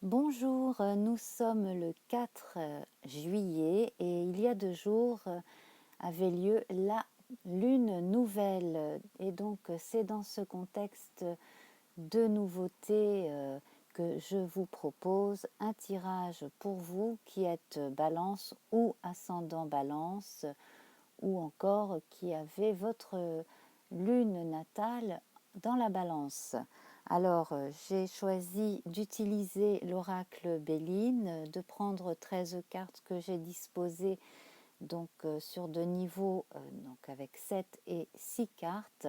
Bonjour, nous sommes le 4 juillet et il y a 2 jours avait lieu la lune nouvelle. Et donc c'est dans ce contexte de nouveautés que je vous propose un tirage pour vous qui êtes Balance ou ascendant Balance ou encore qui avez votre lune natale dans la Balance. Alors, j'ai choisi d'utiliser l'oracle Béline, de prendre 13 cartes que j'ai disposées donc, sur 2 niveaux, donc avec 7 et 6 cartes.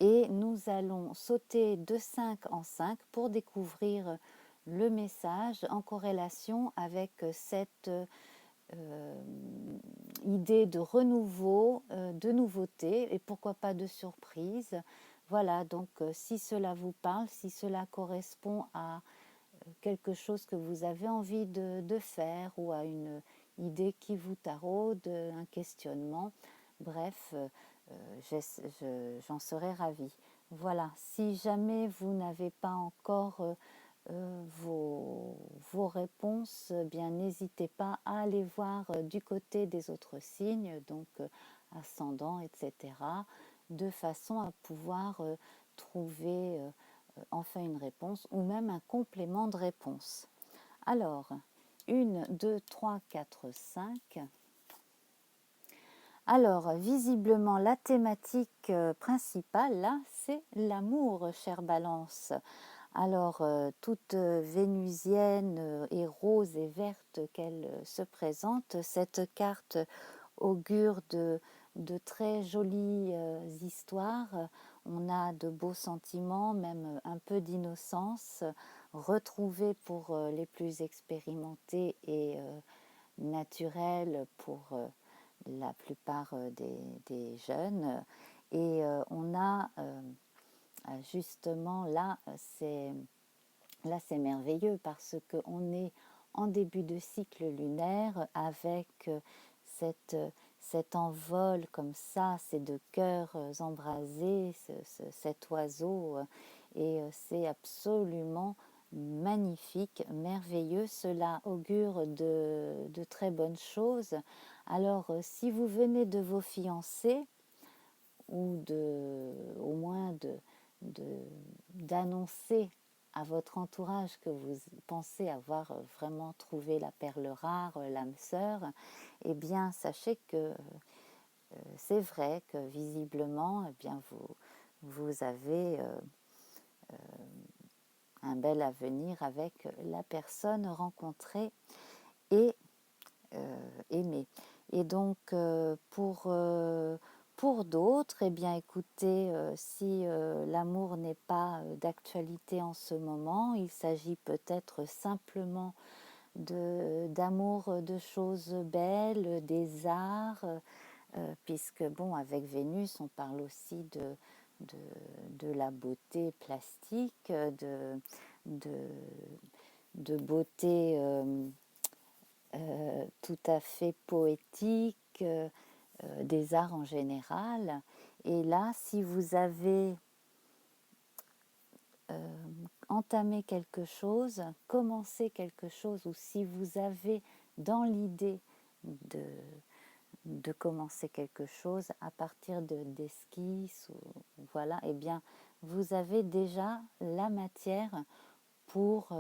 Et nous allons sauter de 5 en 5 pour découvrir le message en corrélation avec cette idée de renouveau, de nouveauté et pourquoi pas de surprise. Voilà, donc si cela vous parle, si cela correspond à quelque chose que vous avez envie de faire ou à une idée qui vous taraude, un questionnement, bref, j'en serais ravie. Voilà, si jamais vous n'avez pas encore vos réponses, bien n'hésitez pas à aller voir du côté des autres signes, donc ascendant, etc., de façon à pouvoir trouver enfin une réponse ou même un complément de réponse. Alors, 1, 2, 3, 4, 5. Alors, visiblement, la thématique principale, là, c'est l'amour, chère Balance. Alors, toute vénusienne et rose et verte qu'elle se présente, cette carte augure de très jolies histoires. On a de beaux sentiments, même un peu d'innocence, retrouvés pour les plus expérimentés et naturels pour la plupart des jeunes. Et on a justement là c'est merveilleux parce qu'on est en début de cycle lunaire avec cet envol comme ça, ces 2 cœurs embrasés, cet oiseau, et c'est absolument magnifique, merveilleux. Cela augure de très bonnes choses. Alors, si vous venez de vos fiancés, ou au moins d'annoncer à votre entourage que vous pensez avoir vraiment trouvé la perle rare, l'âme sœur, eh bien sachez que c'est vrai que visiblement eh bien, vous avez un bel avenir avec la personne rencontrée et aimée. Et donc pour d'autres, eh bien écoutez, si l'amour n'est pas d'actualité en ce moment, il s'agit peut-être simplement d'amour de choses belles, des arts, puisque bon, avec Vénus, on parle aussi de la beauté plastique, de, de beauté tout à fait poétique, des arts en général. Et là, si vous avez entamé quelque chose, commencé quelque chose, ou si vous avez dans l'idée de, de commencer quelque chose à partir d'esquisses, voilà, eh bien, vous avez déjà la matière pour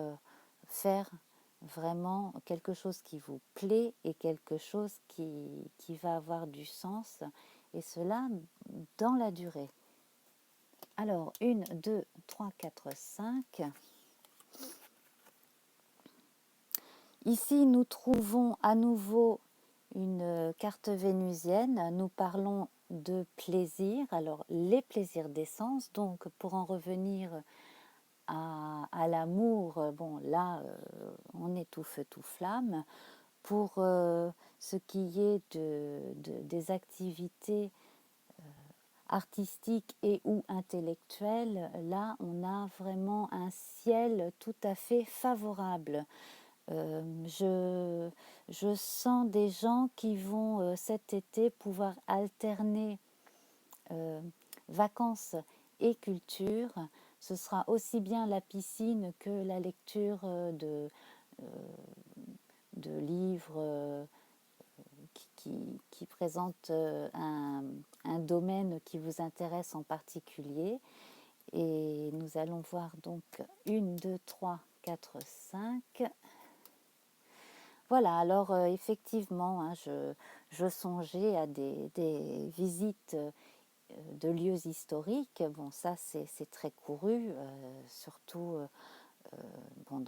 faire vraiment quelque chose qui vous plaît et quelque chose qui va avoir du sens, et cela dans la durée. Alors, 1, 2, 3, 4, 5. Ici, nous trouvons à nouveau une carte vénusienne. Nous parlons de plaisir. Alors, les plaisirs d'essence. Donc, pour en revenir à l'amour, bon, là, on est tout feu, tout flamme. Pour ce qui est des activités artistiques et ou intellectuelles, là, on a vraiment un ciel tout à fait favorable. Je sens des gens qui vont cet été pouvoir alterner vacances et culture, ce sera aussi bien la piscine que la lecture de livres qui présentent un domaine qui vous intéresse en particulier. Et nous allons voir donc 1, 2, 3, 4, 5. Voilà, alors effectivement, hein, je songeais à des visites de lieux historiques. Bon, ça c'est très couru, surtout bon,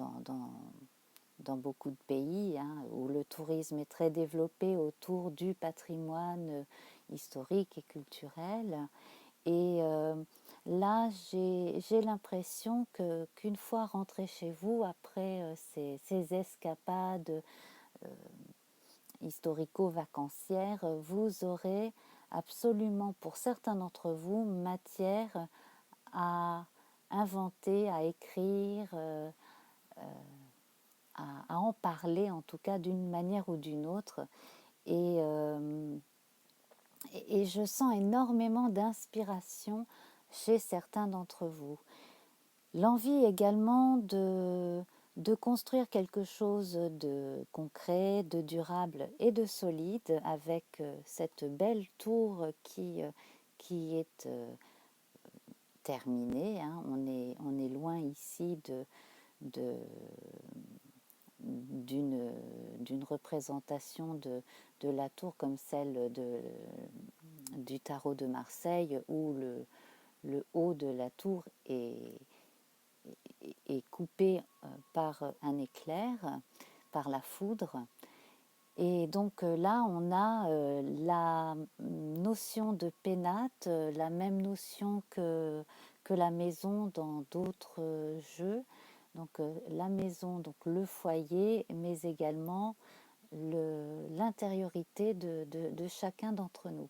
dans beaucoup de pays, hein, où le tourisme est très développé autour du patrimoine historique et culturel. Et là, j'ai l'impression qu'une fois rentré chez vous, après ces escapades historico-vacancières, vous aurez absolument, pour certains d'entre vous, matière à inventer, à écrire, à en parler, en tout cas d'une manière ou d'une autre. Et, euh, et je sens énormément d'inspiration chez certains d'entre vous. L'envie également de construire quelque chose de concret, de durable et de solide avec cette belle tour qui est terminée. Hein. On est loin ici de, d'une représentation de la tour comme celle du tarot de Marseille où le haut de la tour est coupé par un éclair, par la foudre. Et donc là, on a la notion de pénate, la même notion que la maison dans d'autres jeux. Donc la maison, donc le foyer, mais également l'intériorité de chacun d'entre nous.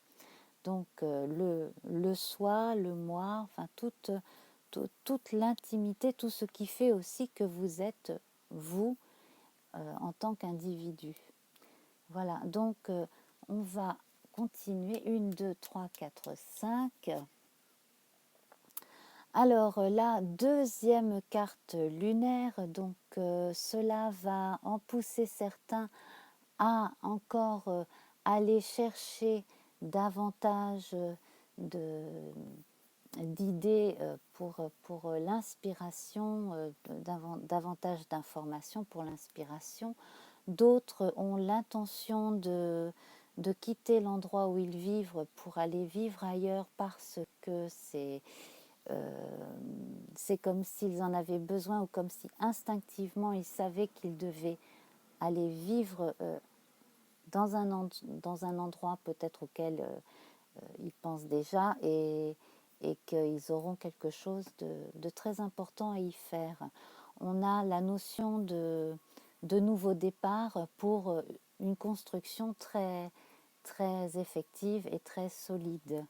Donc le soi, le moi, enfin toute l'intimité, tout ce qui fait aussi que vous êtes vous en tant qu'individu. Voilà, donc on va continuer. 1, 2, 3, 4, 5. Alors la deuxième carte lunaire, donc cela va en pousser certains à encore aller chercher davantage d'idées pour l'inspiration, davantage d'informations pour l'inspiration. D'autres ont l'intention de quitter l'endroit où ils vivent pour aller vivre ailleurs parce que c'est comme s'ils en avaient besoin ou comme si instinctivement ils savaient qu'ils devaient aller vivre dans un endroit peut-être auquel ils pensent déjà et qu'ils auront quelque chose de très important à y faire. On a la notion de nouveau départ pour une construction très, très effective et très solide.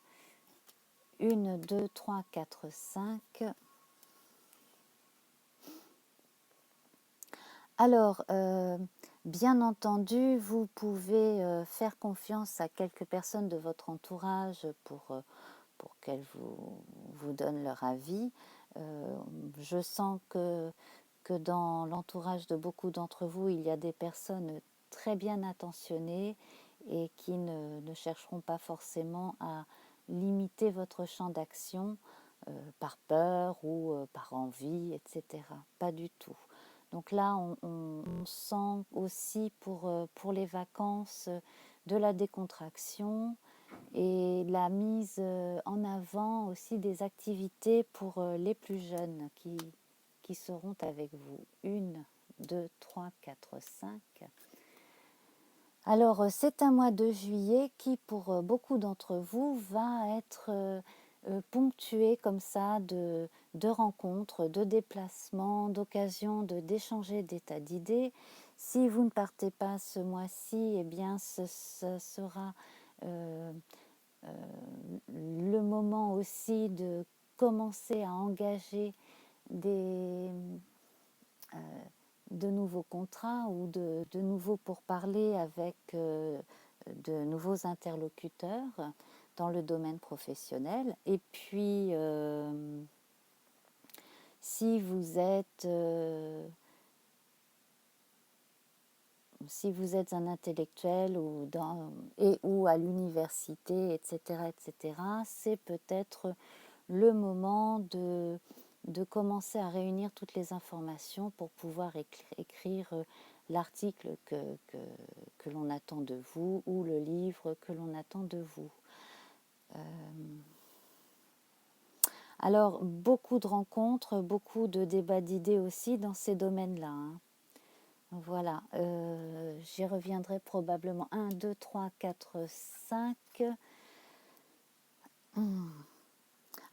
1, 2, 3, 4, 5. Alors, bien entendu, vous pouvez faire confiance à quelques personnes de votre entourage pour qu'elles vous donnent leur avis. Je sens que dans l'entourage de beaucoup d'entre vous, il y a des personnes très bien intentionnées et qui ne chercheront pas forcément à limiter votre champ d'action par peur ou par envie, etc. Pas du tout. Donc là, on sent aussi pour les vacances de la décontraction et la mise en avant aussi des activités pour les plus jeunes qui seront avec vous. 1, 2, 3, 4, 5. Alors, c'est un mois de juillet qui, pour beaucoup d'entre vous, va être ponctué comme ça de rencontres, de déplacements, d'occasions d'échanger d'états d'idées. Si vous ne partez pas ce mois-ci, eh bien, ce sera euh, le moment aussi de commencer à engager des, euh, de nouveaux contrats ou de nouveaux pourparlers avec de nouveaux interlocuteurs dans le domaine professionnel. Et puis, si vous êtes un intellectuel ou à l'université, etc., c'est peut-être le moment de commencer à réunir toutes les informations pour pouvoir écrire l'article que l'on attend de vous ou le livre que l'on attend de vous. Alors, beaucoup de rencontres, beaucoup de débats d'idées aussi dans ces domaines-là. Hein. Voilà, j'y reviendrai probablement 1, 2, 3, 4, 5.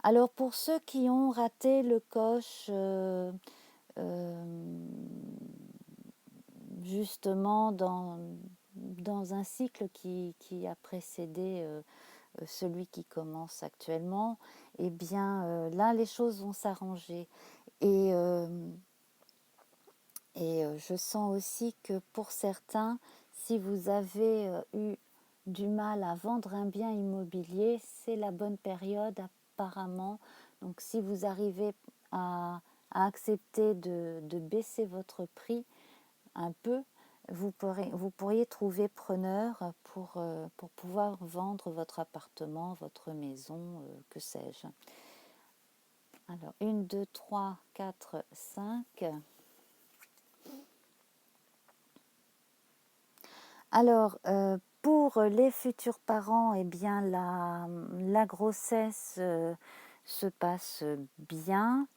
Alors pour ceux qui ont raté le coche, justement dans un cycle qui a précédé celui qui commence actuellement, eh bien là les choses vont s'arranger. Et, je sens aussi que pour certains, si vous avez eu du mal à vendre un bien immobilier, c'est la bonne période apparemment. Donc si vous arrivez à accepter de baisser votre prix un peu, vous pourriez trouver preneur pour pouvoir vendre votre appartement, votre maison, que sais-je. Alors 1, 2, 3, 4, 5. Alors, pour les futurs parents, eh bien, la grossesse se passe bien.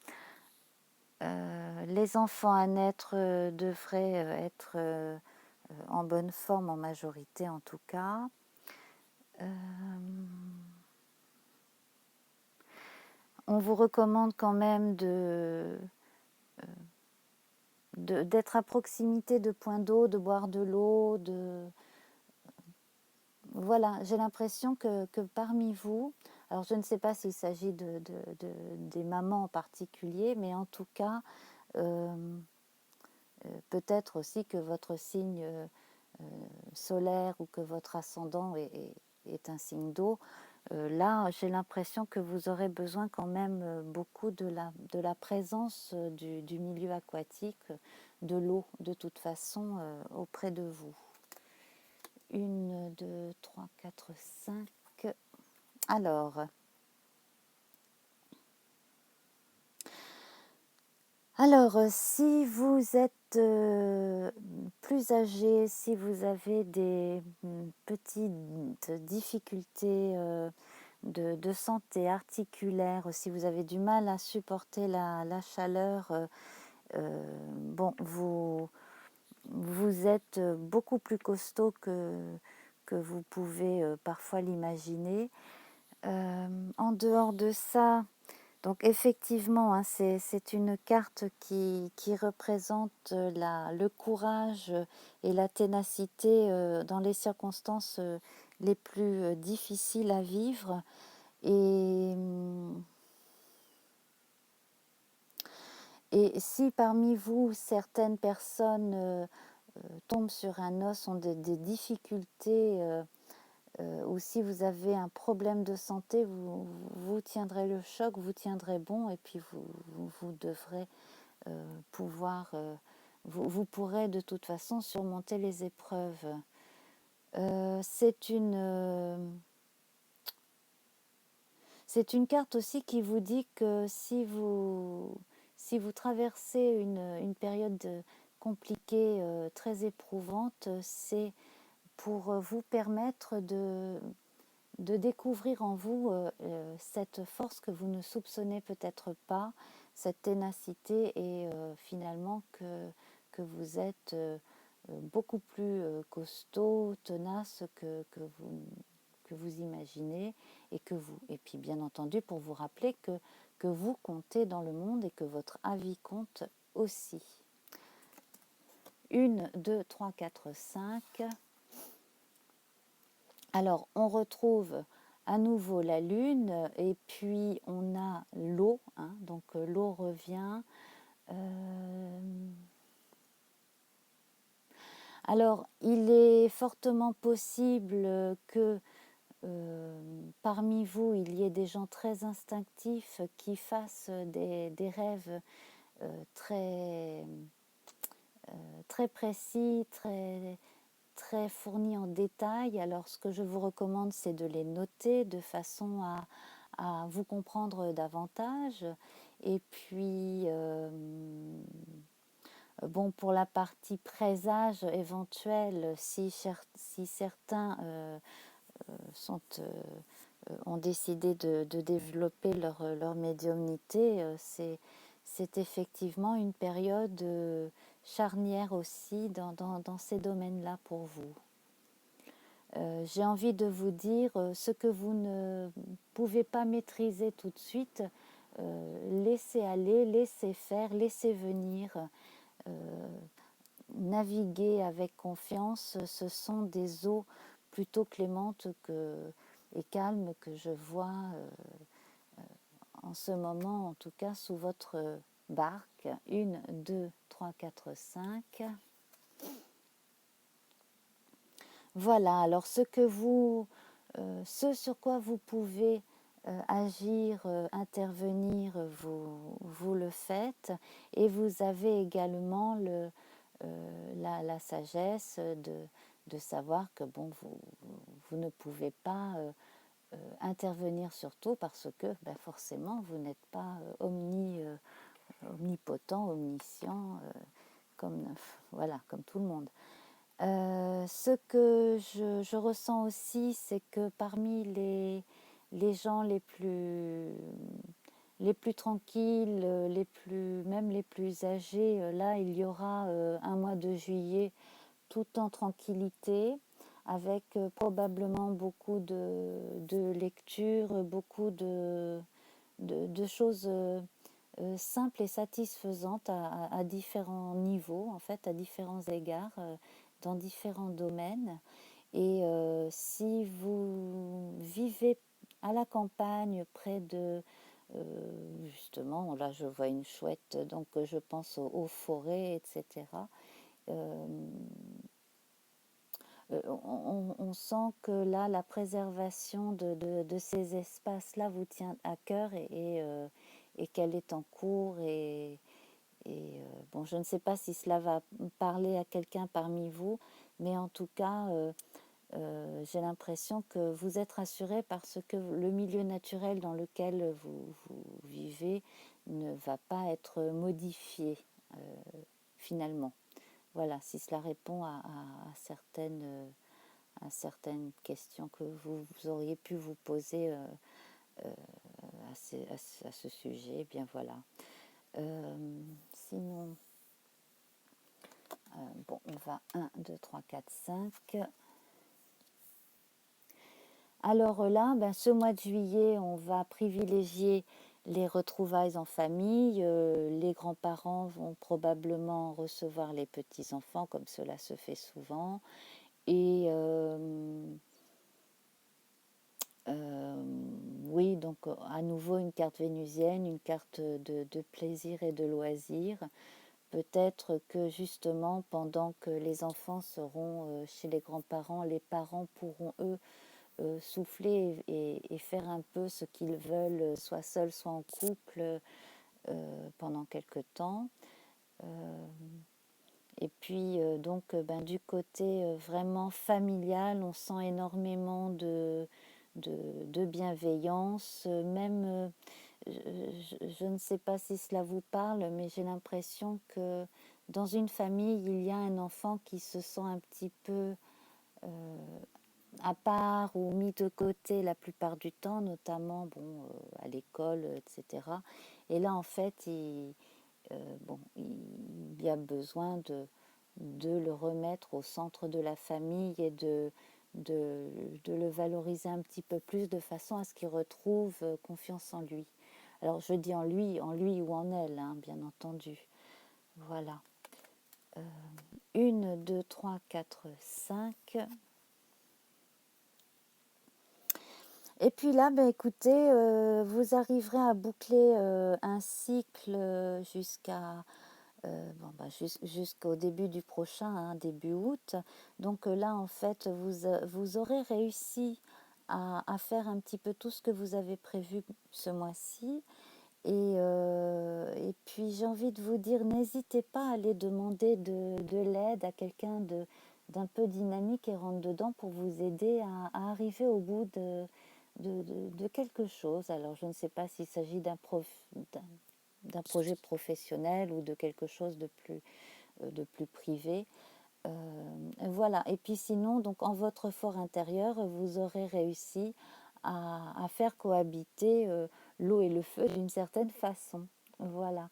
Les enfants à naître devraient être en bonne forme, en majorité en tout cas. On vous recommande quand même d'être à proximité de points d'eau, de boire de l'eau, Voilà, j'ai l'impression que parmi vous, alors je ne sais pas s'il s'agit des mamans en particulier, mais en tout cas, peut-être aussi que votre signe solaire ou que votre ascendant est un signe d'eau. Là, j'ai l'impression que vous aurez besoin quand même beaucoup de la présence du milieu aquatique, de l'eau de toute façon auprès de vous. 1, 2, 3, 4, 5. Alors, si vous êtes plus âgé, si vous avez des petites difficultés de santé articulaire, si vous avez du mal à supporter la chaleur, bon, vous êtes beaucoup plus costaud que vous pouvez parfois l'imaginer. En dehors de ça, donc effectivement, hein, c'est une carte qui représente le courage et la ténacité dans les circonstances les plus difficiles à vivre. Et si parmi vous, certaines personnes tombent sur un os, ont des difficultés, ou si vous avez un problème de santé, vous tiendrez le choc, vous tiendrez bon, et puis vous devrez pouvoir, vous pourrez de toute façon surmonter les épreuves. C'est une carte aussi qui vous dit que si vous traversez une période compliquée, très éprouvante, c'est pour vous permettre de découvrir en vous cette force que vous ne soupçonnez peut-être pas, cette ténacité et finalement que vous êtes beaucoup plus costaud, tenace que vous imaginez et puis bien entendu pour vous rappeler que vous comptez dans le monde et que votre avis compte aussi. 1, 2, 3, 4, 5. Alors, on retrouve à nouveau la lune et puis on a l'eau, hein, donc l'eau revient. Alors, il est fortement possible que parmi vous, il y ait des gens très instinctifs qui fassent des rêves très, très précis, très fournis en détail. Alors ce que je vous recommande, c'est de les noter de façon à vous comprendre davantage. Et puis, bon, pour la partie présage éventuelle, si certains ont décidé de développer leur médiumnité, c'est effectivement une période charnière aussi dans ces domaines-là pour vous. J'ai envie de vous dire, ce que vous ne pouvez pas maîtriser tout de suite, laissez aller, laissez faire, laissez venir, naviguer avec confiance. Ce sont des eaux plutôt clémentes et calmes que je vois en ce moment, en tout cas sous votre barque. 1, 2, 3, 4, 5. Voilà, alors ce sur quoi vous pouvez agir, intervenir, vous le faites, et vous avez également la sagesse de savoir que bon, vous ne pouvez pas intervenir sur tout parce que ben, forcément vous n'êtes pas omnipotent, omniscient, comme, voilà, comme tout le monde. Ce que je ressens aussi, c'est que parmi les gens les plus tranquilles, même les plus âgés, là, il y aura un mois de juillet tout en tranquillité, avec probablement beaucoup de lectures, beaucoup de choses simples et satisfaisantes à différents niveaux, en fait, à différents égards, dans différents domaines. Et si vous vivez à la campagne, près de, justement, là je vois une chouette, donc je pense aux forêts, etc. On sent que là, la préservation de ces espaces-là vous tient à cœur et qu'elle est en cours. Bon, je ne sais pas si cela va parler à quelqu'un parmi vous, mais en tout cas, j'ai l'impression que vous êtes rassuré parce que le milieu naturel dans lequel vous vivez ne va pas être modifié finalement. Voilà, si cela répond à certaines questions que vous auriez pu vous poser à ce sujet, eh bien voilà. Sinon, bon, on va 1, 2, 3, 4, 5. Alors là, ben, ce mois de juillet, on va privilégier les retrouvailles en famille. Les grands-parents vont probablement recevoir les petits-enfants, comme cela se fait souvent. Et oui, donc à nouveau une carte vénusienne, une carte de plaisir et de loisir. Peut-être que justement, pendant que les enfants seront chez les grands-parents, les parents pourront, eux, souffler et faire un peu ce qu'ils veulent, soit seuls, soit en couple, pendant quelque temps. Et puis, donc, ben, du côté vraiment familial, on sent énormément de bienveillance. Même, je ne sais pas si cela vous parle, mais j'ai l'impression que dans une famille, il y a un enfant qui se sent un petit peu à part ou mis de côté la plupart du temps, notamment bon, à l'école, etc. Et là, en fait, il y a besoin de le remettre au centre de la famille et de le valoriser un petit peu plus de façon à ce qu'il retrouve confiance en lui. Alors je dis en lui ou en elle, hein, bien entendu. Voilà. 1, 2, 3, 4, 5. Et puis là, ben, écoutez, vous arriverez à boucler un cycle bon, bah, jusqu'au début du prochain, hein, début août. Donc là, en fait, vous aurez réussi à faire un petit peu tout ce que vous avez prévu ce mois-ci. Et puis j'ai envie de vous dire, n'hésitez pas à aller demander de l'aide à quelqu'un d'un peu dynamique et rentre dedans pour vous aider à arriver au bout de quelque chose. Alors je ne sais pas s'il s'agit d'un projet professionnel ou de quelque chose de plus privé. Voilà. Et puis sinon, donc en votre fort intérieur, vous aurez réussi à faire cohabiter l'eau et le feu d'une certaine façon. Voilà.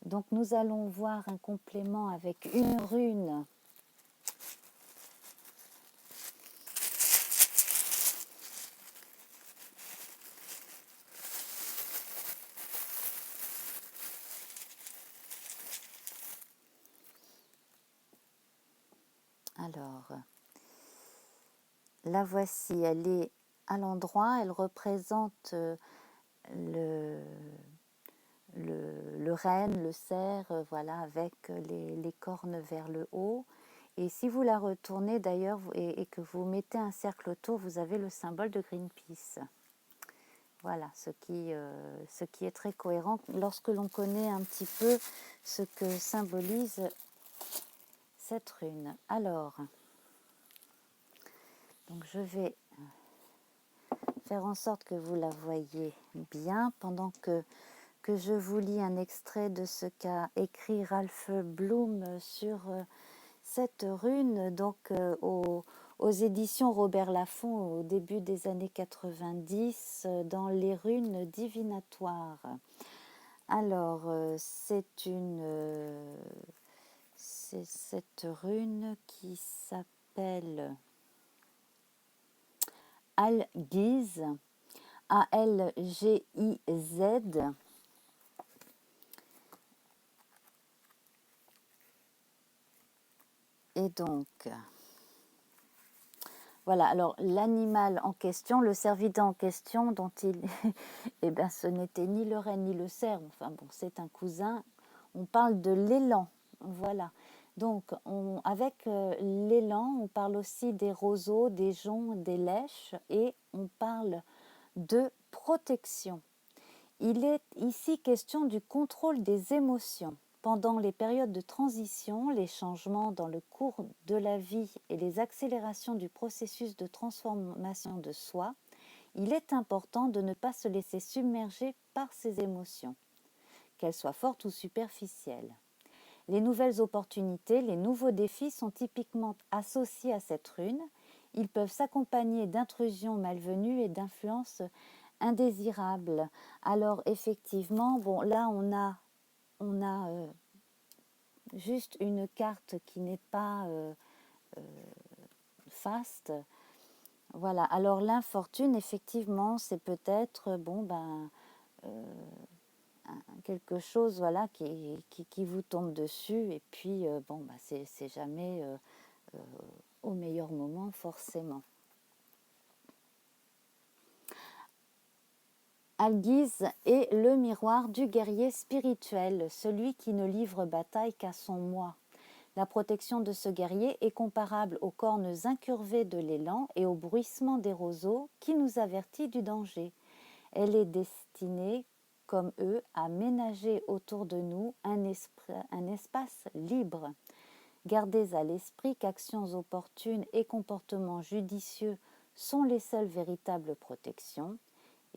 Donc nous allons voir un complément avec une rune. Alors, la voici, elle est à l'endroit, elle représente le, le renne, le cerf, voilà, avec les cornes vers le haut. Et si vous la retournez d'ailleurs et que vous mettez un cercle autour, vous avez le symbole de Greenpeace. Voilà, ce qui est très cohérent lorsque l'on connaît un petit peu ce que symbolise cette rune. Alors, donc je vais faire en sorte que vous la voyez bien pendant que je vous lis un extrait de ce qu'a écrit Ralph Bloom sur cette rune, donc aux éditions Robert Laffont au début des années 90, dans les runes divinatoires. Alors, c'est cette rune qui s'appelle Algiz, A-L-G-I-Z. Et donc, voilà, alors l'animal en question, le cervidé en question, dont eh bien, ce n'était ni le renne ni le cerf, enfin bon, c'est un cousin. On parle de l'élan, voilà. Donc, avec l'élan, on parle aussi des roseaux, des joncs, des lèches, et on parle de protection. Il est ici question du contrôle des émotions. Pendant les périodes de transition, les changements dans le cours de la vie et les accélérations du processus de transformation de soi, il est important de ne pas se laisser submerger par ces émotions, qu'elles soient fortes ou superficielles. Les nouvelles opportunités, les nouveaux défis sont typiquement associés à cette rune. Ils peuvent s'accompagner d'intrusions malvenues et d'influences indésirables. Alors effectivement, bon là on a juste une carte qui n'est pas faste. Voilà. Alors l'infortune, effectivement, c'est peut-être bon ben quelque chose voilà qui vous tombe dessus et puis bon ben, c'est jamais au meilleur moment forcément. Algiz est le miroir du guerrier spirituel, celui qui ne livre bataille qu'à son moi. La protection de ce guerrier est comparable aux cornes incurvées de l'élan et au bruissement des roseaux qui nous avertit du danger. Elle est destinée, comme eux, à ménager autour de nous un espace libre. Gardez à l'esprit qu'actions opportunes et comportements judicieux sont les seules véritables protections.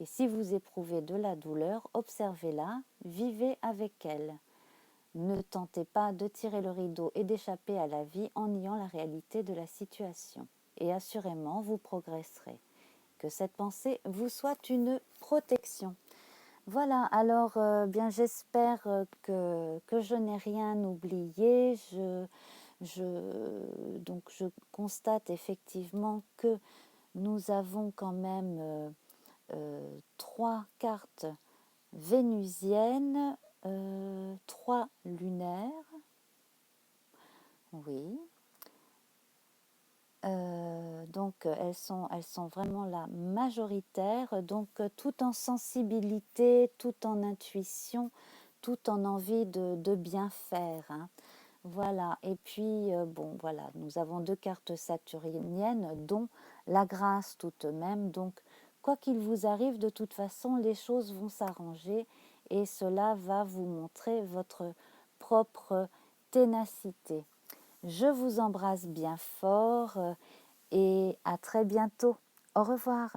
Et si vous éprouvez de la douleur, observez-la, vivez avec elle. Ne tentez pas de tirer le rideau et d'échapper à la vie en niant la réalité de la situation. Et assurément, vous progresserez. Que cette pensée vous soit une protection. Voilà, alors bien j'espère que je n'ai rien oublié. Donc je constate effectivement que nous avons quand même 3 cartes vénusiennes, 3 lunaires, oui. Donc elles sont vraiment là majoritaires, donc tout en sensibilité, tout en intuition, tout en envie de bien faire, hein. Voilà, et puis bon, voilà, nous avons deux cartes saturniennes, dont la grâce tout de même. Donc, quoi qu'il vous arrive, de toute façon, les choses vont s'arranger et cela va vous montrer votre propre ténacité. Je vous embrasse bien fort et à très bientôt. Au revoir.